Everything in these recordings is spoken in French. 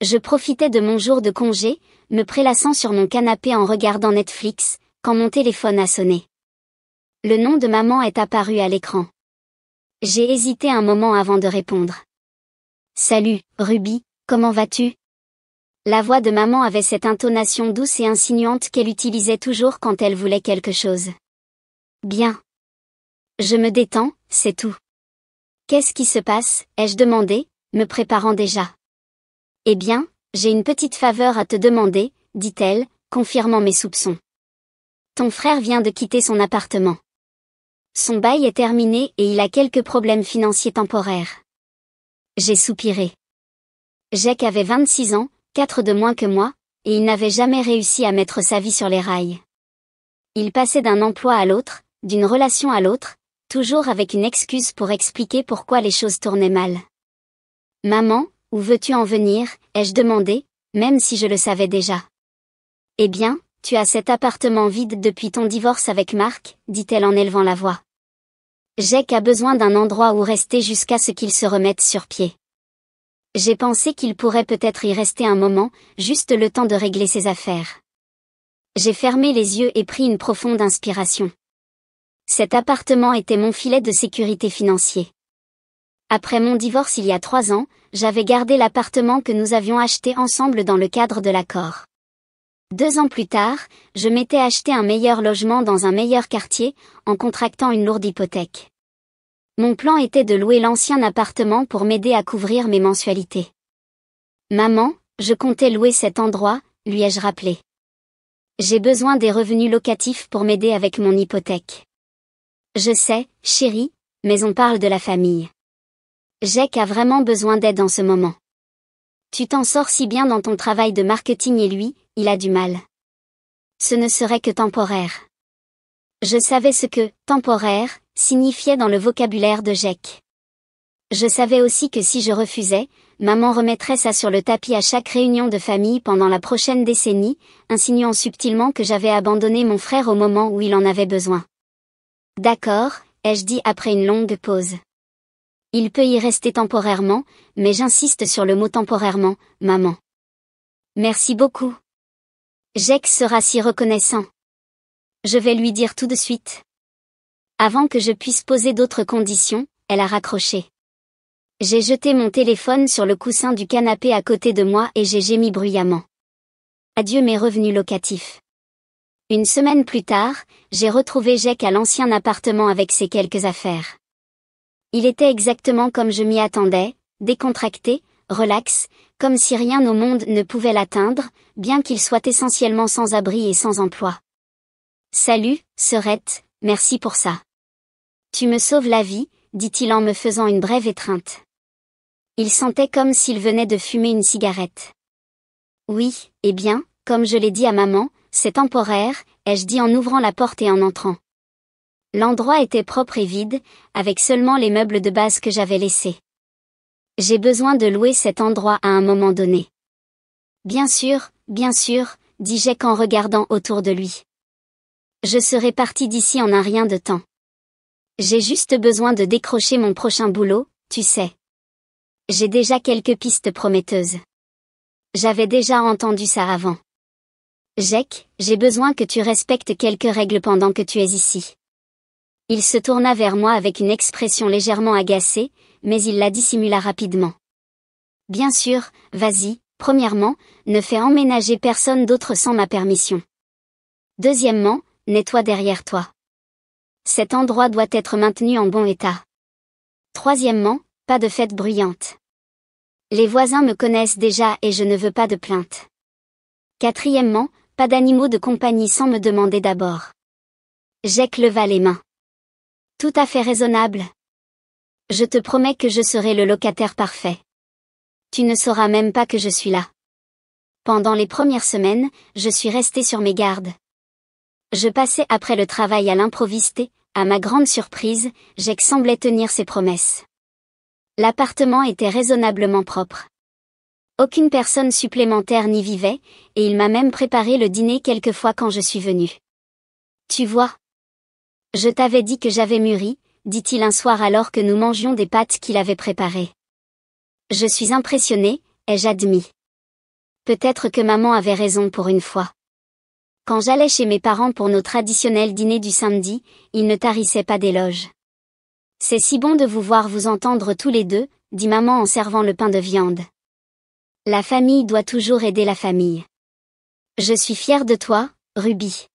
Je profitais de mon jour de congé, me prélassant sur mon canapé en regardant Netflix, quand mon téléphone a sonné. Le nom de maman est apparu à l'écran. J'ai hésité un moment avant de répondre. Salut, Ruby, comment vas-tu? La voix de maman avait cette intonation douce et insinuante qu'elle utilisait toujours quand elle voulait quelque chose. Bien. Je me détends, c'est tout. Qu'est-ce qui se passe, ai-je demandé, me préparant déjà. Eh bien, j'ai une petite faveur à te demander, dit-elle, confirmant mes soupçons. Ton frère vient de quitter son appartement. Son bail est terminé et il a quelques problèmes financiers temporaires. J'ai soupiré. Jack avait 26 ans, 4 de moins que moi, et il n'avait jamais réussi à mettre sa vie sur les rails. Il passait d'un emploi à l'autre, d'une relation à l'autre, toujours avec une excuse pour expliquer pourquoi les choses tournaient mal. Maman, où veux-tu en venir, ai-je demandé, même si je le savais déjà. Eh bien, tu as cet appartement vide depuis ton divorce avec Mark, dit-elle en élevant la voix. Jack a besoin d'un endroit où rester jusqu'à ce qu'il se remette sur pied. J'ai pensé qu'il pourrait peut-être y rester un moment, juste le temps de régler ses affaires. J'ai fermé les yeux et pris une profonde inspiration. Cet appartement était mon filet de sécurité financier. Après mon divorce il y a 3 ans, j'avais gardé l'appartement que nous avions acheté ensemble dans le cadre de l'accord. 2 ans plus tard, je m'étais acheté un meilleur logement dans un meilleur quartier, en contractant une lourde hypothèque. Mon plan était de louer l'ancien appartement pour m'aider à couvrir mes mensualités. Maman, je comptais louer cet endroit, lui ai-je rappelé. J'ai besoin des revenus locatifs pour m'aider avec mon hypothèque. Je sais, chérie, mais on parle de la famille. Jack a vraiment besoin d'aide en ce moment. Tu t'en sors si bien dans ton travail de marketing et lui, il a du mal. Ce ne serait que temporaire. Je savais ce que « temporaire » signifiait dans le vocabulaire de Jack. Je savais aussi que si je refusais, maman remettrait ça sur le tapis à chaque réunion de famille pendant la prochaine décennie, insinuant subtilement que j'avais abandonné mon frère au moment où il en avait besoin. D'accord, ai-je dit après une longue pause. Il peut y rester temporairement, mais j'insiste sur le mot temporairement, maman. Merci beaucoup. Jack sera si reconnaissant. Je vais lui dire tout de suite. Avant que je puisse poser d'autres conditions, elle a raccroché. J'ai jeté mon téléphone sur le coussin du canapé à côté de moi et j'ai gémi bruyamment. Adieu mes revenus locatifs. Une semaine plus tard, j'ai retrouvé Jack à l'ancien appartement avec ses quelques affaires. Il était exactement comme je m'y attendais, décontracté, relax, comme si rien au monde ne pouvait l'atteindre, bien qu'il soit essentiellement sans abri et sans emploi. Salut, sœurette, merci pour ça. Tu me sauves la vie, dit-il en me faisant une brève étreinte. Il sentait comme s'il venait de fumer une cigarette. Oui, eh bien, comme je l'ai dit à maman, c'est temporaire, ai-je dit en ouvrant la porte et en entrant. L'endroit était propre et vide, avec seulement les meubles de base que j'avais laissés. J'ai besoin de louer cet endroit à un moment donné. Bien sûr, dit Jack en regardant autour de lui. Je serai parti d'ici en un rien de temps. J'ai juste besoin de décrocher mon prochain boulot, tu sais. J'ai déjà quelques pistes prometteuses. J'avais déjà entendu ça avant. Jack, j'ai besoin que tu respectes quelques règles pendant que tu es ici. Il se tourna vers moi avec une expression légèrement agacée, mais il la dissimula rapidement. Bien sûr, vas-y, premièrement, ne fais emménager personne d'autre sans ma permission. Deuxièmement, nettoie derrière toi. Cet endroit doit être maintenu en bon état. Troisièmement, pas de fête bruyante. Les voisins me connaissent déjà et je ne veux pas de plainte. Quatrièmement, pas d'animaux de compagnie sans me demander d'abord. Jack leva les mains. Tout à fait raisonnable. Je te promets que je serai le locataire parfait. Tu ne sauras même pas que je suis là. Pendant les premières semaines, je suis restée sur mes gardes. Je passais après le travail à l'improviste et, à ma grande surprise, Jack semblait tenir ses promesses. L'appartement était raisonnablement propre. Aucune personne supplémentaire n'y vivait, et il m'a même préparé le dîner quelquefois quand je suis venue. Tu vois. Je t'avais dit que j'avais mûri, dit-il un soir alors que nous mangions des pâtes qu'il avait préparées. Je suis impressionné, ai-je admis. Peut-être que maman avait raison pour une fois. Quand j'allais chez mes parents pour nos traditionnels dîners du samedi, ils ne tarissaient pas d'éloges. C'est si bon de vous voir vous entendre tous les deux, dit maman en servant le pain de viande. La famille doit toujours aider la famille. Je suis fière de toi, Ruby.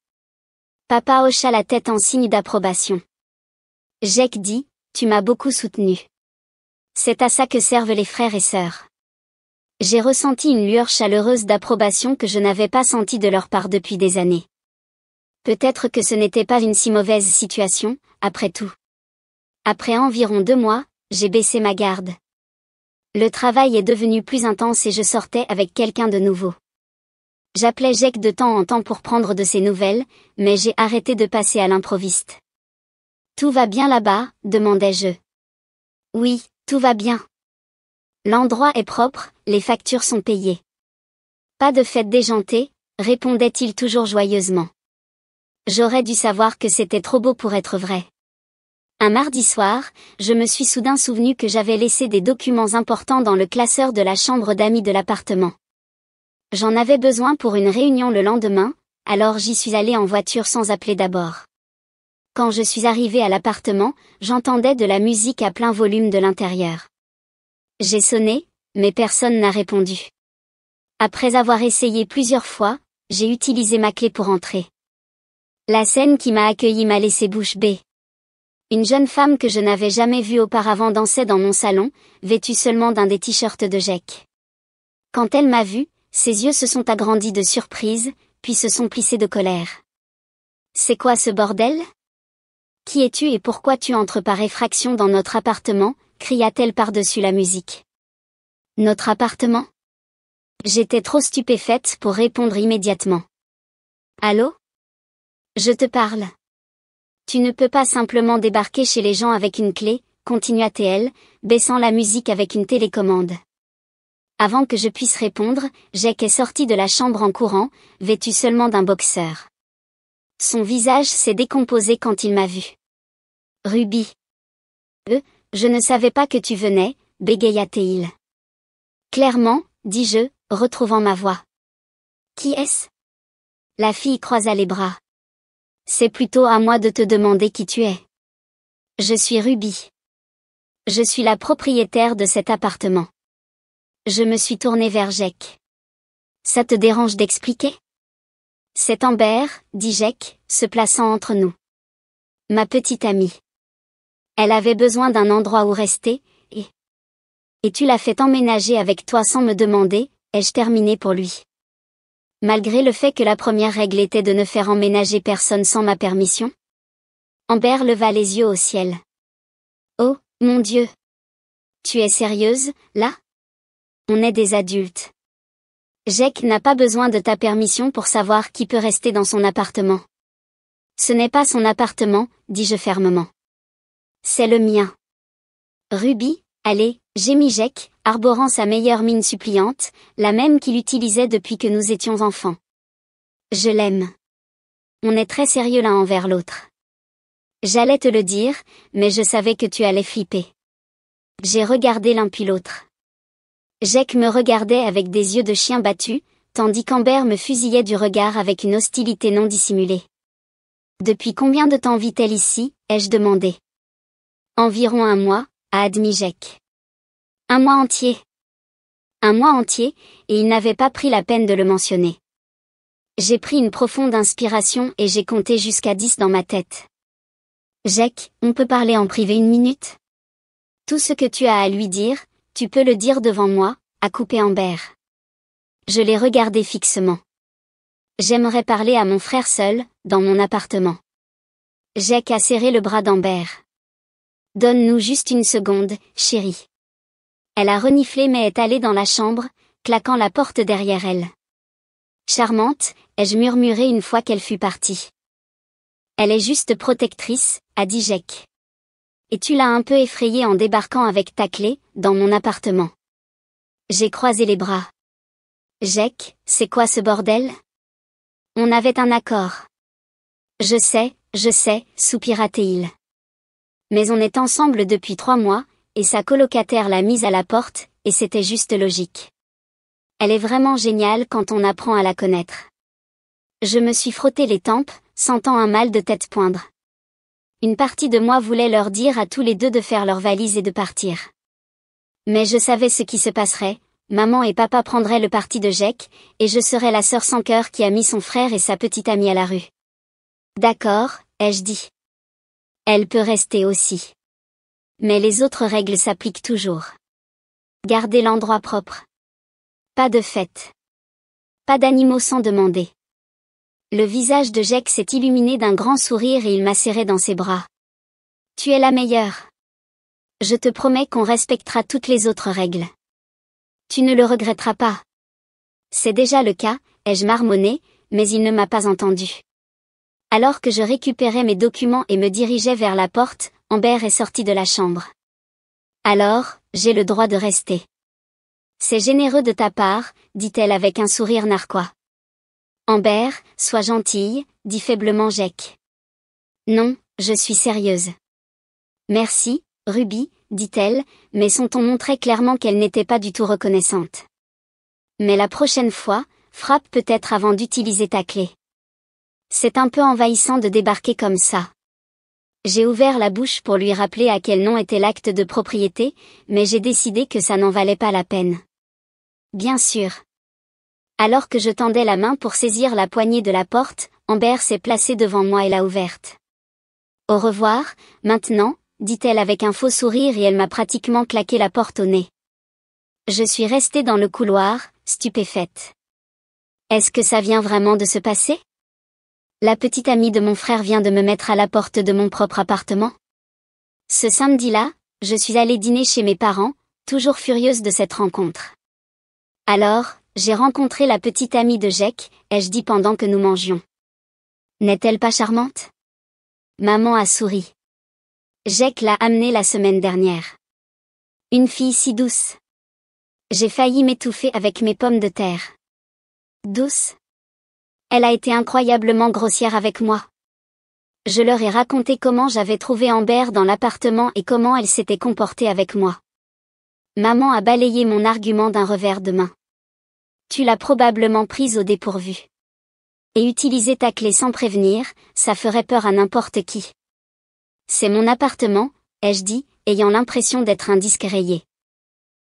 Papa hocha la tête en signe d'approbation. Jake dit, tu m'as beaucoup soutenu. C'est à ça que servent les frères et sœurs. J'ai ressenti une lueur chaleureuse d'approbation que je n'avais pas sentie de leur part depuis des années. Peut-être que ce n'était pas une si mauvaise situation, après tout. Après environ 2 mois, j'ai baissé ma garde. Le travail est devenu plus intense et je sortais avec quelqu'un de nouveau. J'appelais Jake de temps en temps pour prendre de ses nouvelles, mais j'ai arrêté de passer à l'improviste. Tout va bien là-bas, demandai-je. Oui, tout va bien. L'endroit est propre, les factures sont payées. Pas de fête déjantée, répondait-il toujours joyeusement. J'aurais dû savoir que c'était trop beau pour être vrai. Un mardi soir, je me suis soudain souvenu que j'avais laissé des documents importants dans le classeur de la chambre d'amis de l'appartement. J'en avais besoin pour une réunion le lendemain, alors j'y suis allée en voiture sans appeler d'abord. Quand je suis arrivée à l'appartement, j'entendais de la musique à plein volume de l'intérieur. J'ai sonné, mais personne n'a répondu. Après avoir essayé plusieurs fois, j'ai utilisé ma clé pour entrer. La scène qui m'a accueillie m'a laissé bouche bée. Une jeune femme que je n'avais jamais vue auparavant dansait dans mon salon, vêtue seulement d'un des t-shirts de Jake. Quand elle m'a vue, ses yeux se sont agrandis de surprise, puis se sont plissés de colère. « C'est quoi ce bordel ? Qui es-tu et pourquoi tu entres par effraction dans notre appartement ?» cria-t-elle par-dessus la musique. « Notre appartement ?» J'étais trop stupéfaite pour répondre immédiatement. « Allô ? Je te parle. Tu ne peux pas simplement débarquer chez les gens avec une clé, continua-t-elle, baissant la musique avec une télécommande. Avant que je puisse répondre, Jake est sorti de la chambre en courant, vêtu seulement d'un boxeur. Son visage s'est décomposé quand il m'a vu. « Ruby. Je ne savais pas que tu venais, bégaya-t-il. Clairement, dis-je, retrouvant ma voix. Qui est-ce ? La fille croisa les bras. C'est plutôt à moi de te demander qui tu es. Je suis Ruby. Je suis la propriétaire de cet appartement. Je me suis tournée vers Jake. Ça te dérange d'expliquer ? C'est Amber, dit Jake, se plaçant entre nous. Ma petite amie. Elle avait besoin d'un endroit où rester, et tu l'as fait emménager avec toi sans me demander, ai-je terminé pour lui. Malgré le fait que la première règle était de ne faire emménager personne sans ma permission. Amber leva les yeux au ciel. Oh, mon Dieu. Tu es sérieuse, là ? On est des adultes. Jake n'a pas besoin de ta permission pour savoir qui peut rester dans son appartement. Ce n'est pas son appartement, dis-je fermement. C'est le mien. Ruby, allez, gémit Jake, arborant sa meilleure mine suppliante, la même qu'il utilisait depuis que nous étions enfants. Je l'aime. On est très sérieux l'un envers l'autre. J'allais te le dire, mais je savais que tu allais flipper. J'ai regardé l'un puis l'autre. Jake me regardait avec des yeux de chien battu, tandis qu'Amber me fusillait du regard avec une hostilité non dissimulée. Depuis combien de temps vit-elle ici, ai-je demandé. Environ 1 mois, a admis Jake. 1 mois entier. 1 mois entier, et il n'avait pas pris la peine de le mentionner. J'ai pris une profonde inspiration et j'ai compté jusqu'à 10 dans ma tête. Jake, on peut parler en privé 1 minute ? Tout ce que tu as à lui dire, tu peux le dire devant moi, a coupé Amber. Je l'ai regardé fixement. J'aimerais parler à mon frère seul, dans mon appartement. Jake a serré le bras d'Amber. Donne-nous juste 1 seconde, chérie. Elle a reniflé mais est allée dans la chambre, claquant la porte derrière elle. Charmante, ai-je murmuré une fois qu'elle fut partie. Elle est juste protectrice, a dit Jake. Et tu l'as un peu effrayée en débarquant avec ta clé, dans mon appartement. J'ai croisé les bras. Jake, c'est quoi ce bordel ? On avait un accord. Je sais, soupira-t-il. Mais on est ensemble depuis 3 mois, et sa colocataire l'a mise à la porte, et c'était juste logique. Elle est vraiment géniale quand on apprend à la connaître. Je me suis frotté les tempes, sentant un mal de tête poindre. Une partie de moi voulait leur dire à tous les deux de faire leurs valises et de partir. Mais je savais ce qui se passerait, maman et papa prendraient le parti de Jake, et je serais la sœur sans cœur qui a mis son frère et sa petite amie à la rue. D'accord, ai-je dit. Elle peut rester aussi. Mais les autres règles s'appliquent toujours. Gardez l'endroit propre. Pas de fête. Pas d'animaux sans demander. Le visage de Jake s'est illuminé d'un grand sourire et il m'a serré dans ses bras. Tu es la meilleure. Je te promets qu'on respectera toutes les autres règles. Tu ne le regretteras pas. C'est déjà le cas, ai-je marmonné, mais il ne m'a pas entendu. Alors que je récupérais mes documents et me dirigeais vers la porte, Amber est sortie de la chambre. Alors, j'ai le droit de rester. C'est généreux de ta part, dit-elle avec un sourire narquois. Amber, sois gentille, dit faiblement Jake. Non, je suis sérieuse. Merci, Ruby, dit-elle, mais son ton montrait clairement qu'elle n'était pas du tout reconnaissante. Mais la prochaine fois, frappe peut-être avant d'utiliser ta clé. C'est un peu envahissant de débarquer comme ça. J'ai ouvert la bouche pour lui rappeler à quel nom était l'acte de propriété, mais j'ai décidé que ça n'en valait pas la peine. Bien sûr. Alors que je tendais la main pour saisir la poignée de la porte, Amber s'est placée devant moi et l'a ouverte. Au revoir, maintenant, dit-elle avec un faux sourire et elle m'a pratiquement claqué la porte au nez. Je suis restée dans le couloir, stupéfaite. Est-ce que ça vient vraiment de se passer? La petite amie de mon frère vient de me mettre à la porte de mon propre appartement. Ce samedi-là, je suis allée dîner chez mes parents, toujours furieuse de cette rencontre. Alors, j'ai rencontré la petite amie de Jake, ai-je dit pendant que nous mangions. N'est-elle pas charmante? Maman a souri. Jake l'a amenée la semaine dernière. Une fille si douce. J'ai failli m'étouffer avec mes pommes de terre. Douce? Elle a été incroyablement grossière avec moi. Je leur ai raconté comment j'avais trouvé Amber dans l'appartement et comment elle s'était comportée avec moi. Maman a balayé mon argument d'un revers de main. Tu l'as probablement prise au dépourvu. Et utiliser ta clé sans prévenir, ça ferait peur à n'importe qui. C'est mon appartement, ai-je dit, ayant l'impression d'être un disque rayé.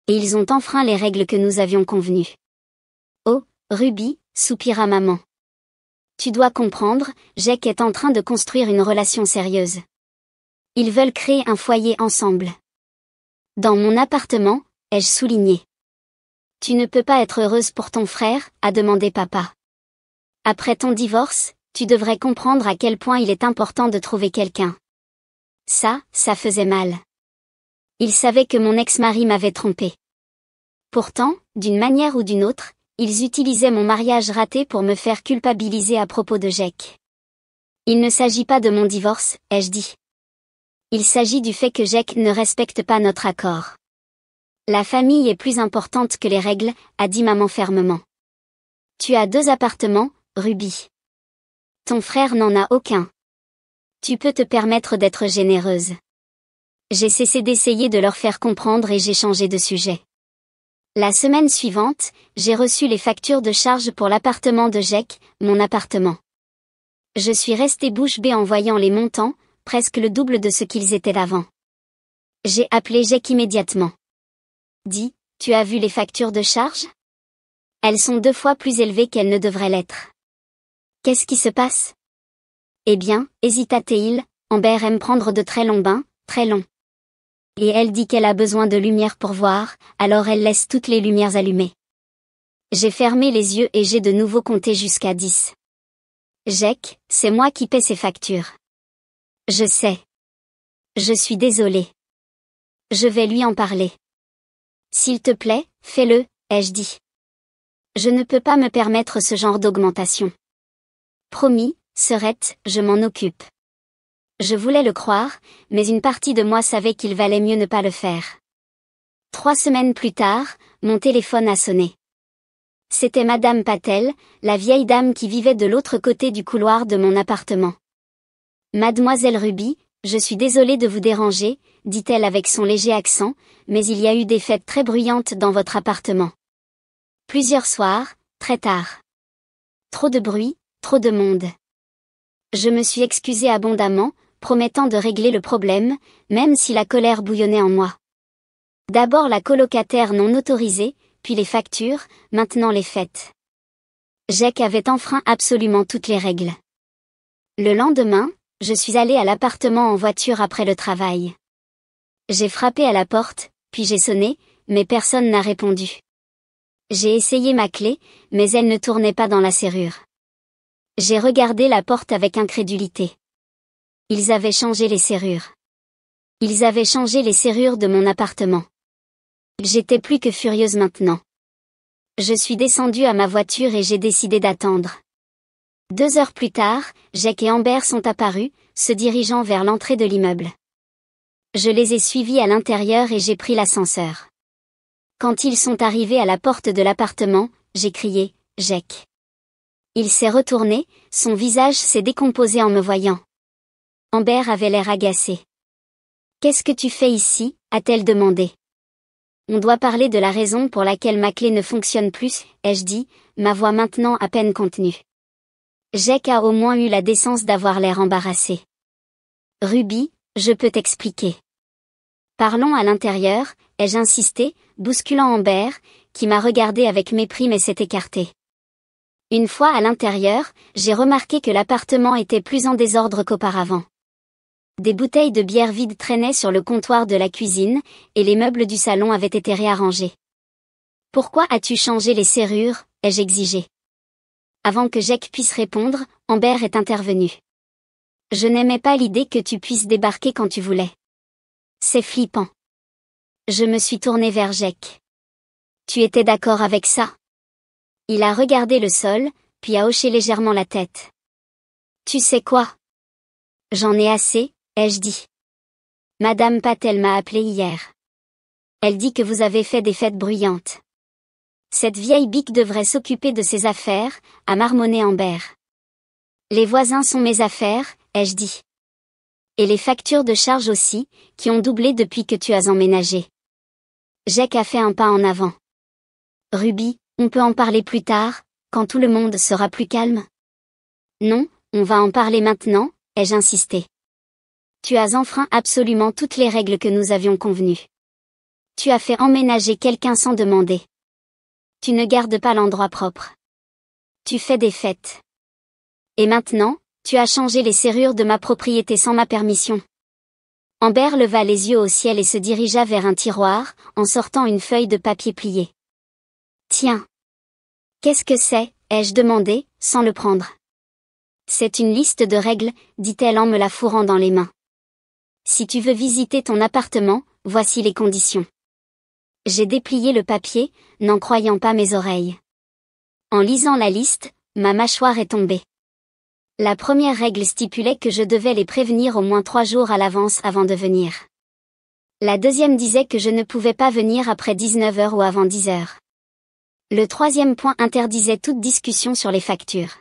Et ils ont enfreint les règles que nous avions convenues. Oh, Ruby, soupira maman. Tu dois comprendre, Jake est en train de construire une relation sérieuse. Ils veulent créer un foyer ensemble. Dans mon appartement, ai-je souligné. Tu ne peux pas être heureuse pour ton frère, a demandé papa. Après ton divorce, tu devrais comprendre à quel point il est important de trouver quelqu'un. Ça faisait mal. Il savait que mon ex-mari m'avait trompée. Pourtant, d'une manière ou d'une autre, ils utilisaient mon mariage raté pour me faire culpabiliser à propos de Jake. Il ne s'agit pas de mon divorce, ai-je dit. Il s'agit du fait que Jake ne respecte pas notre accord. La famille est plus importante que les règles, a dit maman fermement. Tu as 2 appartements, Ruby. Ton frère n'en a aucun. Tu peux te permettre d'être généreuse. J'ai cessé d'essayer de leur faire comprendre et j'ai changé de sujet. La semaine suivante, j'ai reçu les factures de charges pour l'appartement de Jake, mon appartement. Je suis restée bouche bée en voyant les montants, presque le double de ce qu'ils étaient avant. J'ai appelé Jake immédiatement. Dis, tu as vu les factures de charges? Elles sont 2 fois plus élevées qu'elles ne devraient l'être. Qu'est-ce qui se passe? Eh bien, hésita-t-il, Amber aime prendre de très longs bains, très longs. Et elle dit qu'elle a besoin de lumière pour voir, alors elle laisse toutes les lumières allumées. J'ai fermé les yeux et j'ai de nouveau compté jusqu'à 10. Jake, c'est moi qui paie ces factures. Je sais. Je suis désolée. Je vais lui en parler. S'il te plaît, fais-le, ai-je dit. Je ne peux pas me permettre ce genre d'augmentation. Promis, Sœurette, je m'en occupe. Je voulais le croire, mais une partie de moi savait qu'il valait mieux ne pas le faire. 3 semaines plus tard, mon téléphone a sonné. C'était Madame Patel, la vieille dame qui vivait de l'autre côté du couloir de mon appartement. Mademoiselle Ruby, je suis désolée de vous déranger, dit-elle avec son léger accent, mais il y a eu des fêtes très bruyantes dans votre appartement. Plusieurs soirs, très tard. Trop de bruit, trop de monde. Je me suis excusée abondamment, promettant de régler le problème, même si la colère bouillonnait en moi. D'abord la colocataire non autorisée, puis les factures, maintenant les fêtes. Jack avait enfreint absolument toutes les règles. Le lendemain, je suis allée à l'appartement en voiture après le travail. J'ai frappé à la porte, puis j'ai sonné, mais personne n'a répondu. J'ai essayé ma clé, mais elle ne tournait pas dans la serrure. J'ai regardé la porte avec incrédulité. Ils avaient changé les serrures. Ils avaient changé les serrures de mon appartement. J'étais plus que furieuse maintenant. Je suis descendue à ma voiture et j'ai décidé d'attendre. 2 heures plus tard, Jack et Amber sont apparus, se dirigeant vers l'entrée de l'immeuble. Je les ai suivis à l'intérieur et j'ai pris l'ascenseur. Quand ils sont arrivés à la porte de l'appartement, j'ai crié « Jack ». Il s'est retourné, son visage s'est décomposé en me voyant. Amber avait l'air agacée. « Qu'est-ce que tu fais ici ?» a-t-elle demandé. « On doit parler de la raison pour laquelle ma clé ne fonctionne plus », ai-je dit, ma voix maintenant à peine contenue. Jack a au moins eu la décence d'avoir l'air embarrassé. « Ruby, je peux t'expliquer. » Parlons à l'intérieur, ai-je insisté, bousculant Amber, qui m'a regardé avec mépris mais s'est écartée. Une fois à l'intérieur, j'ai remarqué que l'appartement était plus en désordre qu'auparavant. Des bouteilles de bière vides traînaient sur le comptoir de la cuisine, et les meubles du salon avaient été réarrangés. « Pourquoi as-tu changé les serrures ?» ai-je exigé. Avant que Jack puisse répondre, Amber est intervenue. « Je n'aimais pas l'idée que tu puisses débarquer quand tu voulais. C'est flippant. » Je me suis tournée vers Jack. « Tu étais d'accord avec ça ?» Il a regardé le sol, puis a hoché légèrement la tête. « Tu sais quoi ? J'en ai assez, » ai-je dit. « Madame Patel m'a appelé hier. Elle dit que vous avez fait des fêtes bruyantes. Cette vieille bique devrait s'occuper de ses affaires, » a marmonné Amber. « Les voisins sont mes affaires, » ai-je dit. « Et les factures de charge aussi, qui ont doublé depuis que tu as emménagé. » Jack a fait un pas en avant. « Ruby, on peut en parler plus tard, quand tout le monde sera plus calme ? » « Non, on va en parler maintenant, » ai-je insisté. « Tu as enfreint absolument toutes les règles que nous avions convenues. Tu as fait emménager quelqu'un sans demander. Tu ne gardes pas l'endroit propre. Tu fais des fêtes. Et maintenant, tu as changé les serrures de ma propriété sans ma permission. » Amber leva les yeux au ciel et se dirigea vers un tiroir, en sortant une feuille de papier pliée. « Tiens. Qu'est-ce que c'est ?» ai-je demandé, sans le prendre. « C'est une liste de règles, » dit-elle en me la fourrant dans les mains. « Si tu veux visiter ton appartement, voici les conditions. » J'ai déplié le papier, n'en croyant pas mes oreilles. En lisant la liste, ma mâchoire est tombée. La première règle stipulait que je devais les prévenir au moins 3 jours à l'avance avant de venir. La deuxième disait que je ne pouvais pas venir après 19 heures ou avant 10 heures. Le troisième point interdisait toute discussion sur les factures.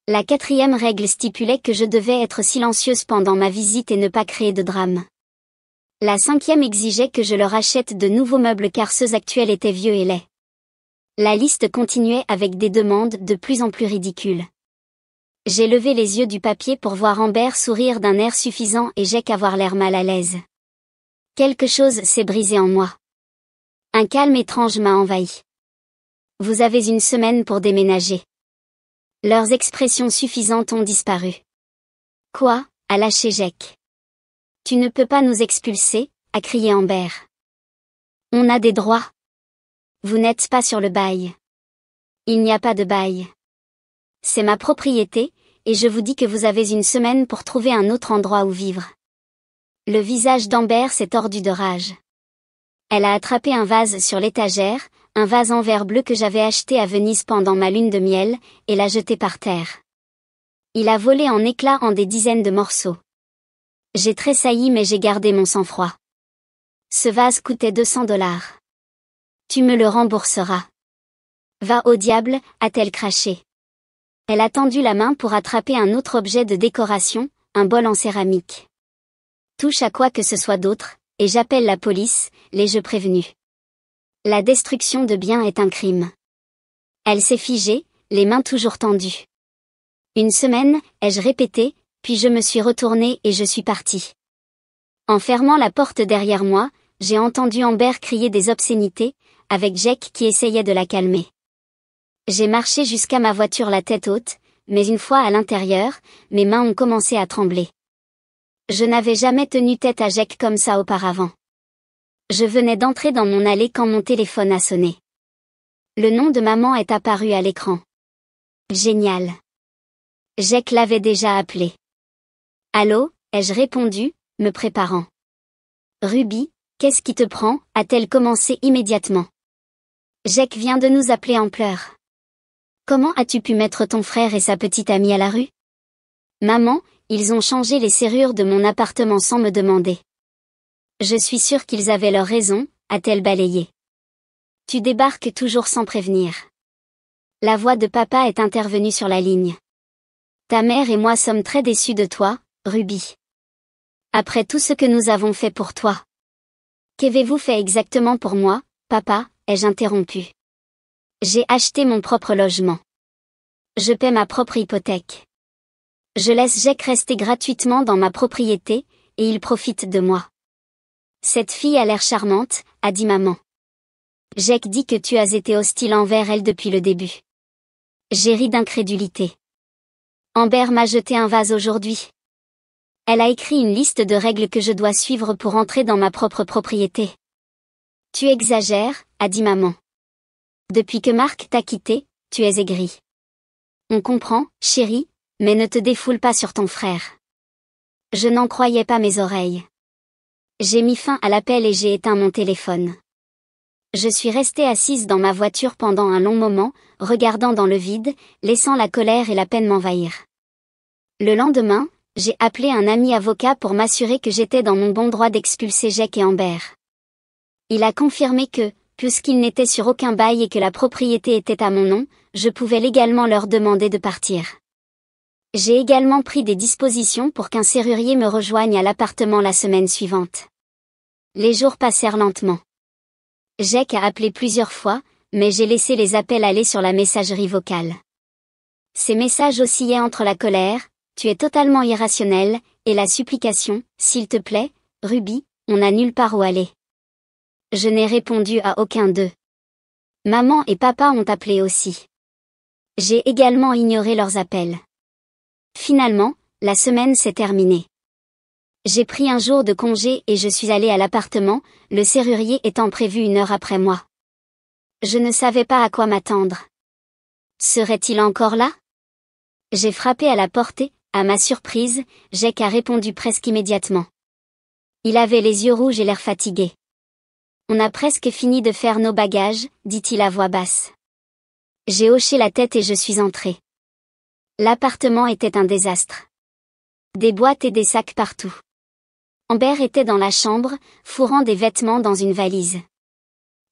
La quatrième règle stipulait que je devais être silencieuse pendant ma visite et ne pas créer de drame. La cinquième exigeait que je leur achète de nouveaux meubles car ceux actuels étaient vieux et laids. La liste continuait avec des demandes de plus en plus ridicules. J'ai levé les yeux du papier pour voir Amber sourire d'un air suffisant et Jack avoir l'air mal à l'aise. Quelque chose s'est brisé en moi. Un calme étrange m'a envahi. « Vous avez une semaine pour déménager. » Leurs expressions suffisantes ont disparu. « Quoi ?» a lâché Jack. « Tu ne peux pas nous expulser ?» a crié Amber. « On a des droits. Vous n'êtes pas sur le bail. » « Il n'y a pas de bail. C'est ma propriété, et je vous dis que vous avez une semaine pour trouver un autre endroit où vivre. » Le visage d'Amber s'est tordu de rage. Elle a attrapé un vase sur l'étagère, un vase en verre bleu que j'avais acheté à Venise pendant ma lune de miel, et l'a jeté par terre. Il a volé en éclats en des dizaines de morceaux. J'ai tressailli mais j'ai gardé mon sang-froid. Ce vase coûtait 200 $. Tu me le rembourseras. Va au diable, a-t-elle craché. Elle a tendu la main pour attraper un autre objet de décoration, un bol en céramique. Touche à quoi que ce soit d'autre, et j'appelle la police, l'ai-je prévenu. La destruction de biens est un crime. Elle s'est figée, les mains toujours tendues. Une semaine, ai-je répété, puis je me suis retournée et je suis partie. En fermant la porte derrière moi, j'ai entendu Amber crier des obscénités, avec Jake qui essayait de la calmer. J'ai marché jusqu'à ma voiture la tête haute, mais une fois à l'intérieur, mes mains ont commencé à trembler. Je n'avais jamais tenu tête à Jake comme ça auparavant. Je venais d'entrer dans mon allée quand mon téléphone a sonné. Le nom de maman est apparu à l'écran. Génial. Jake l'avait déjà appelé. Allô, ai-je répondu, me préparant. Ruby, qu'est-ce qui te prend, a-t-elle commencé immédiatement. Jake vient de nous appeler en pleurs. Comment as-tu pu mettre ton frère et sa petite amie à la rue? Maman, ils ont changé les serrures de mon appartement sans me demander. Je suis sûre qu'ils avaient leur raison, a-t-elle balayé. Tu débarques toujours sans prévenir. La voix de papa est intervenue sur la ligne. Ta mère et moi sommes très déçus de toi, Ruby. Après tout ce que nous avons fait pour toi. Qu'avez-vous fait exactement pour moi, papa, ai-je interrompu. J'ai acheté mon propre logement. Je paie ma propre hypothèque. Je laisse Jake rester gratuitement dans ma propriété, et il profite de moi. Cette fille a l'air charmante, a dit maman. Jake dit que tu as été hostile envers elle depuis le début. J'ai ri d'incrédulité. Amber m'a jeté un vase aujourd'hui. Elle a écrit une liste de règles que je dois suivre pour entrer dans ma propre propriété. Tu exagères, a dit maman. Depuis que Mark t'a quitté, tu es aigri. On comprend, chérie, mais ne te défoule pas sur ton frère. Je n'en croyais pas mes oreilles. J'ai mis fin à l'appel et j'ai éteint mon téléphone. Je suis restée assise dans ma voiture pendant un long moment, regardant dans le vide, laissant la colère et la peine m'envahir. Le lendemain, j'ai appelé un ami avocat pour m'assurer que j'étais dans mon bon droit d'expulser Jake et Amber. Il a confirmé que, puisqu'il n'était sur aucun bail et que la propriété était à mon nom, je pouvais légalement leur demander de partir. J'ai également pris des dispositions pour qu'un serrurier me rejoigne à l'appartement la semaine suivante. Les jours passèrent lentement. Jake a appelé plusieurs fois, mais j'ai laissé les appels aller sur la messagerie vocale. Ces messages oscillaient entre la colère, tu es totalement irrationnel, et la supplication, s'il te plaît, Ruby, on n'a nulle part où aller. Je n'ai répondu à aucun d'eux. Maman et papa ont appelé aussi. J'ai également ignoré leurs appels. Finalement, la semaine s'est terminée. J'ai pris un jour de congé et je suis allée à l'appartement, le serrurier étant prévu 1 heure après moi. Je ne savais pas à quoi m'attendre. Serait-il encore là? J'ai frappé à la porte et, à ma surprise, Jake a répondu presque immédiatement. Il avait les yeux rouges et l'air fatigué. On a presque fini de faire nos bagages, dit-il à voix basse. J'ai hoché la tête et je suis entrée. L'appartement était un désastre. Des boîtes et des sacs partout. Amber était dans la chambre, fourrant des vêtements dans une valise.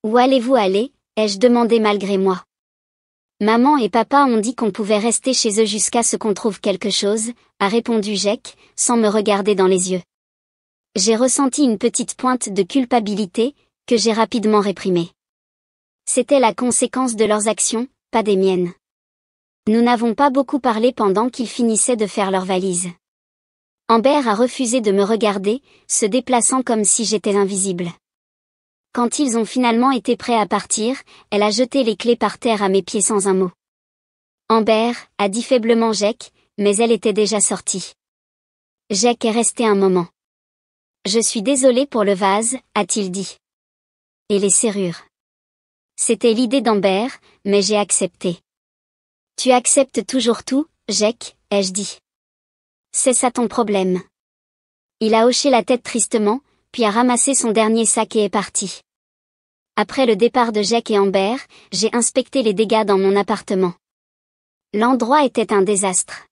Où allez-vous aller, ai-je demandé malgré moi. Maman et papa ont dit qu'on pouvait rester chez eux jusqu'à ce qu'on trouve quelque chose, a répondu Jake, sans me regarder dans les yeux. J'ai ressenti une petite pointe de culpabilité, que j'ai rapidement réprimée. C'était la conséquence de leurs actions, pas des miennes. Nous n'avons pas beaucoup parlé pendant qu'ils finissaient de faire leurs valises. Amber a refusé de me regarder, se déplaçant comme si j'étais invisible. Quand ils ont finalement été prêts à partir, elle a jeté les clés par terre à mes pieds sans un mot. Amber, a dit faiblement Jake, mais elle était déjà sortie. Jake est resté un moment. Je suis désolé pour le vase, a-t-il dit. Et les serrures. C'était l'idée d'Amber, mais j'ai accepté. Tu acceptes toujours tout, Jake, ai-je dit. C'est ça ton problème. Il a hoché la tête tristement, puis a ramassé son dernier sac et est parti. Après le départ de Jake et Amber, j'ai inspecté les dégâts dans mon appartement. L'endroit était un désastre.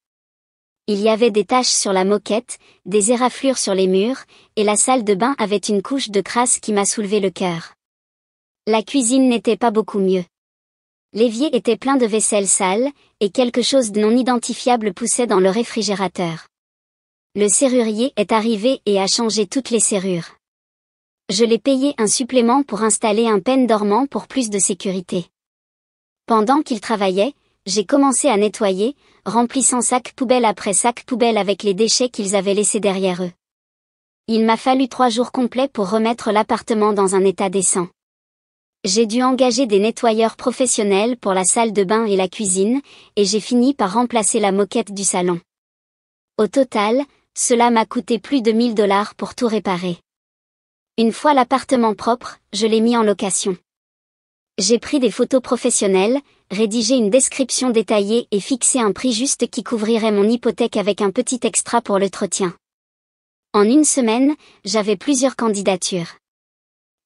Il y avait des taches sur la moquette, des éraflures sur les murs, et la salle de bain avait une couche de crasse qui m'a soulevé le cœur. La cuisine n'était pas beaucoup mieux. L'évier était plein de vaisselle sale, et quelque chose de non identifiable poussait dans le réfrigérateur. Le serrurier est arrivé et a changé toutes les serrures. Je l'ai payé un supplément pour installer un pêne dormant pour plus de sécurité. Pendant qu'il travaillait, j'ai commencé à nettoyer, remplissant sac poubelle après sac poubelle avec les déchets qu'ils avaient laissés derrière eux. Il m'a fallu 3 jours complets pour remettre l'appartement dans un état décent. J'ai dû engager des nettoyeurs professionnels pour la salle de bain et la cuisine, et j'ai fini par remplacer la moquette du salon. Au total, cela m'a coûté plus de 1 000 $ pour tout réparer. Une fois l'appartement propre, je l'ai mis en location. J'ai pris des photos professionnelles, rédigé une description détaillée et fixé un prix juste qui couvrirait mon hypothèque avec un petit extra pour l'entretien. En une semaine, j'avais plusieurs candidatures.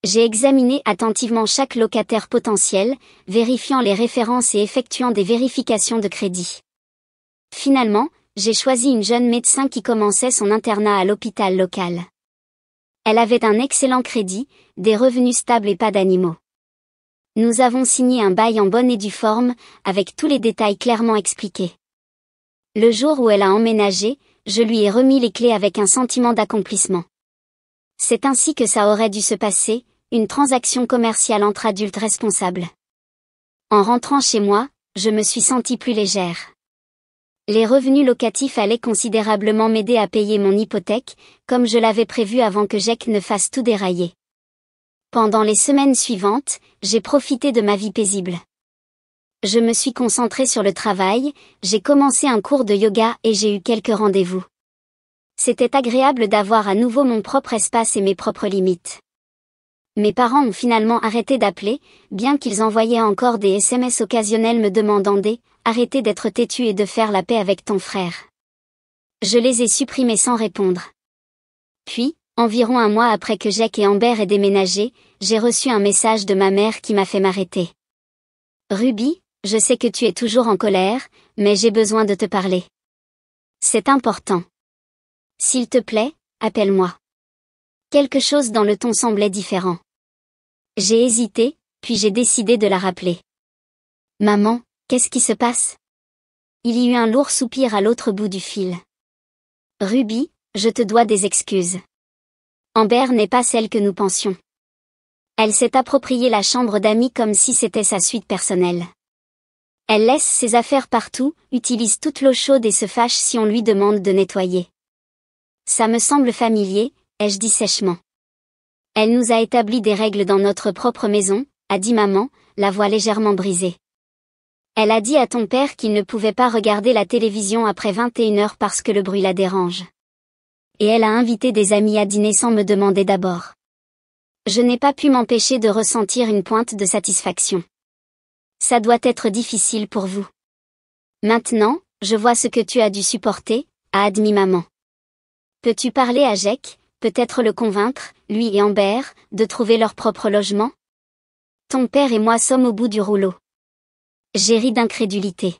J'ai examiné attentivement chaque locataire potentiel, vérifiant les références et effectuant des vérifications de crédit. Finalement, j'ai choisi une jeune médecin qui commençait son internat à l'hôpital local. Elle avait un excellent crédit, des revenus stables et pas d'animaux. Nous avons signé un bail en bonne et due forme, avec tous les détails clairement expliqués. Le jour où elle a emménagé, je lui ai remis les clés avec un sentiment d'accomplissement. C'est ainsi que ça aurait dû se passer, une transaction commerciale entre adultes responsables. En rentrant chez moi, je me suis sentie plus légère. Les revenus locatifs allaient considérablement m'aider à payer mon hypothèque, comme je l'avais prévu avant que Jack ne fasse tout dérailler. Pendant les semaines suivantes, j'ai profité de ma vie paisible. Je me suis concentrée sur le travail, j'ai commencé un cours de yoga et j'ai eu quelques rendez-vous. C'était agréable d'avoir à nouveau mon propre espace et mes propres limites. Mes parents ont finalement arrêté d'appeler, bien qu'ils envoyaient encore des SMS occasionnels me demandant arrêtez d'être têtu et de faire la paix avec ton frère. Je les ai supprimés sans répondre. Puis, environ un mois après que Jack et Amber aient déménagé, j'ai reçu un message de ma mère qui m'a fait m'arrêter. Ruby, je sais que tu es toujours en colère, mais j'ai besoin de te parler. C'est important. S'il te plaît, appelle-moi. Quelque chose dans le ton semblait différent. J'ai hésité, puis j'ai décidé de la rappeler. Maman, qu'est-ce qui se passe? Il y eut un lourd soupir à l'autre bout du fil. Ruby, je te dois des excuses. Amber n'est pas celle que nous pensions. Elle s'est appropriée la chambre d'amis comme si c'était sa suite personnelle. Elle laisse ses affaires partout, utilise toute l'eau chaude et se fâche si on lui demande de nettoyer. Ça me semble familier, ai-je dit sèchement. Elle nous a établi des règles dans notre propre maison, a dit maman, la voix légèrement brisée. Elle a dit à ton père qu'il ne pouvait pas regarder la télévision après 21h parce que le bruit la dérange. Et elle a invité des amis à dîner sans me demander d'abord. Je n'ai pas pu m'empêcher de ressentir une pointe de satisfaction. Ça doit être difficile pour vous. Maintenant, je vois ce que tu as dû supporter, a admis maman. Peux-tu parler à Jack, peut-être le convaincre, lui et Amber, de trouver leur propre logement? Ton père et moi sommes au bout du rouleau. J'ai ri d'incrédulité.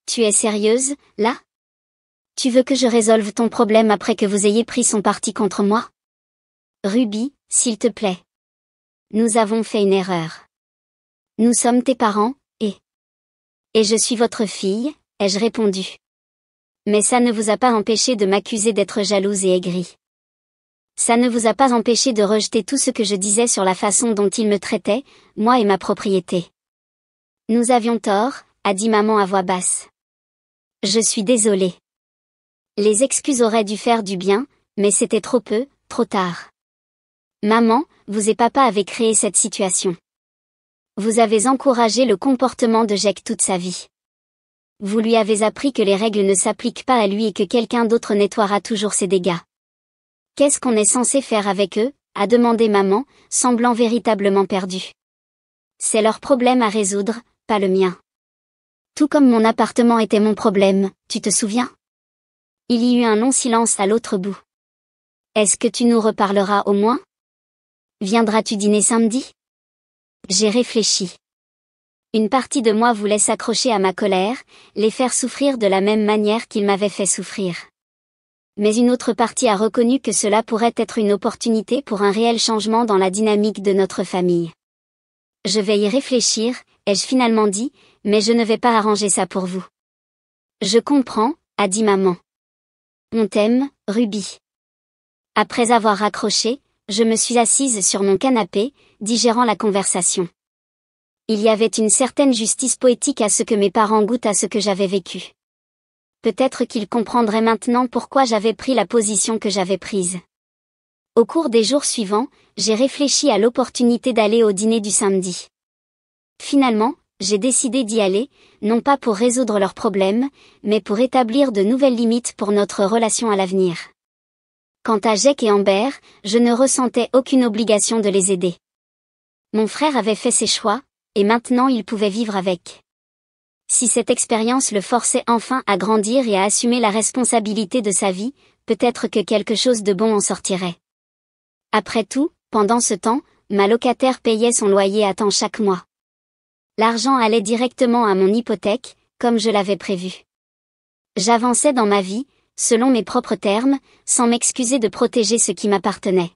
Tu es sérieuse, là? Tu veux que je résolve ton problème après que vous ayez pris son parti contre moi? Ruby, s'il te plaît. Nous avons fait une erreur. Nous sommes tes parents, et je suis votre fille, ai-je répondu. Mais ça ne vous a pas empêché de m'accuser d'être jalouse et aigrie. Ça ne vous a pas empêché de rejeter tout ce que je disais sur la façon dont il me traitait, moi et ma propriété. Nous avions tort, a dit maman à voix basse. Je suis désolée. Les excuses auraient dû faire du bien, mais c'était trop peu, trop tard. Maman, vous et papa avez créé cette situation. Vous avez encouragé le comportement de Jack toute sa vie. Vous lui avez appris que les règles ne s'appliquent pas à lui et que quelqu'un d'autre nettoiera toujours ses dégâts. Qu'est-ce qu'on est censé faire avec eux, a demandé maman, semblant véritablement perdue. C'est leur problème à résoudre, pas le mien. Tout comme mon appartement était mon problème, tu te souviens? Il y eut un long silence à l'autre bout. Est-ce que tu nous reparleras au moins? Viendras-tu dîner samedi? J'ai réfléchi. Une partie de moi voulait s'accrocher à ma colère, les faire souffrir de la même manière qu'ils m'avaient fait souffrir. Mais une autre partie a reconnu que cela pourrait être une opportunité pour un réel changement dans la dynamique de notre famille. Je vais y réfléchir, ai-je finalement dit, mais je ne vais pas arranger ça pour vous. Je comprends, a dit maman. On t'aime, Ruby. Après avoir raccroché, je me suis assise sur mon canapé, digérant la conversation. Il y avait une certaine justice poétique à ce que mes parents goûtent à ce que j'avais vécu. Peut-être qu'ils comprendraient maintenant pourquoi j'avais pris la position que j'avais prise. Au cours des jours suivants, j'ai réfléchi à l'opportunité d'aller au dîner du samedi. Finalement, j'ai décidé d'y aller, non pas pour résoudre leurs problèmes, mais pour établir de nouvelles limites pour notre relation à l'avenir. Quant à Jake et Amber, je ne ressentais aucune obligation de les aider. Mon frère avait fait ses choix, et maintenant il pouvait vivre avec. Si cette expérience le forçait enfin à grandir et à assumer la responsabilité de sa vie, peut-être que quelque chose de bon en sortirait. Après tout, pendant ce temps, ma locataire payait son loyer à temps chaque mois. L'argent allait directement à mon hypothèque, comme je l'avais prévu. J'avançais dans ma vie, selon mes propres termes, sans m'excuser de protéger ce qui m'appartenait.